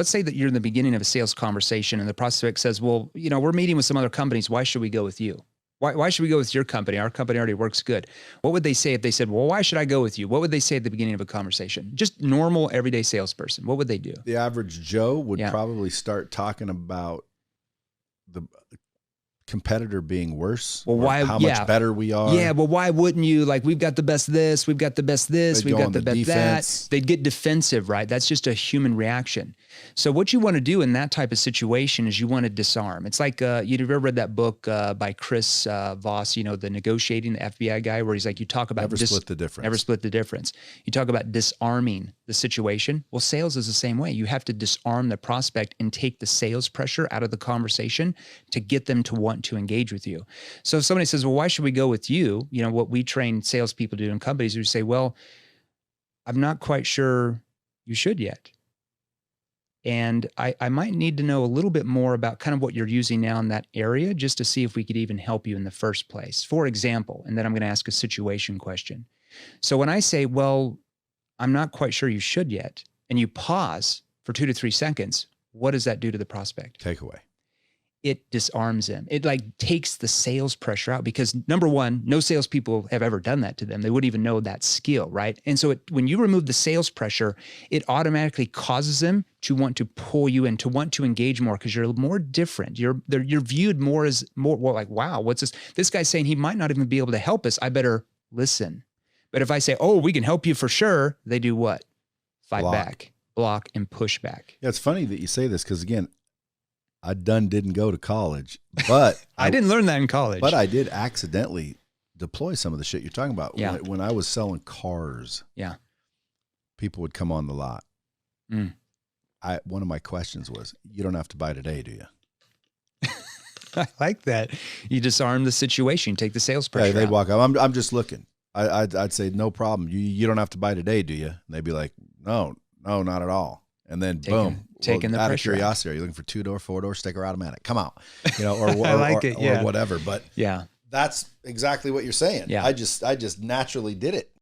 Let's say that you're in the beginning of a sales conversation and the prospect says, well, we're meeting with some other companies. Why should we go with you? Why should we go with your company? Our company already works good. What would they say if they said, well, why should I go with you? What would they say at the beginning of a conversation? Just normal, everyday salesperson. What would they do? The average Joe would probably start talking about the competitor being worse. Well, how much better we are. Yeah, well, why wouldn't you? Like, we've got the best this, we've got the best this, we've got the best that. They'd get defensive, right? That's just a human reaction. So what you want to do in that type of situation is you want to disarm. It's like, you've ever read that book by Chris Voss, the negotiating, the FBI guy, where he's like, you talk about never split the difference. Never split the difference. You talk about disarming the situation. Well, sales is the same way. You have to disarm the prospect and take the sales pressure out of the conversation to get them to want to engage with you. So if somebody says, well, why should we go with you? What we train salespeople to do in companies, we say, well, I'm not quite sure you should yet. And I might need to know a little bit more about kind of what you're using now in that area, just to see if we could even help you in the first place. For example, and then I'm going to ask a situation question. So when I say, well, I'm not quite sure you should yet, and you pause for 2 to 3 seconds, what does that do to the prospect? Takeaway. It disarms them. It takes the sales pressure out, because number one, no salespeople have ever done that to them. They wouldn't even know that skill, right? And so when you remove the sales pressure, it automatically causes them to want to pull you in, to want to engage more, because you're more different. You're viewed more as like, wow, what's this? This guy's saying he might not even be able to help us. I better listen. But if I say, oh, we can help you for sure, they do what? Fight back, block, and push back. Yeah, it's funny that you say this, because again, I didn't go to college, but I didn't learn that in college. But I did accidentally deploy some of the shit you're talking about. Yeah. When I was selling cars, people would come on the lot. One of my questions was, you don't have to buy today, do you? I like that. You disarm the situation, take the sales pressure. They'd walk up. I'm just looking. I'd say, no problem. You don't have to buy today, do you? And they'd be like, no, not at all. And then boom. Taking the out pressure of curiosity, are you looking for 2-door, 4-door, sticker automatic? Come out, or I like it, or whatever. But yeah, that's exactly what you're saying. Yeah. I just naturally did it.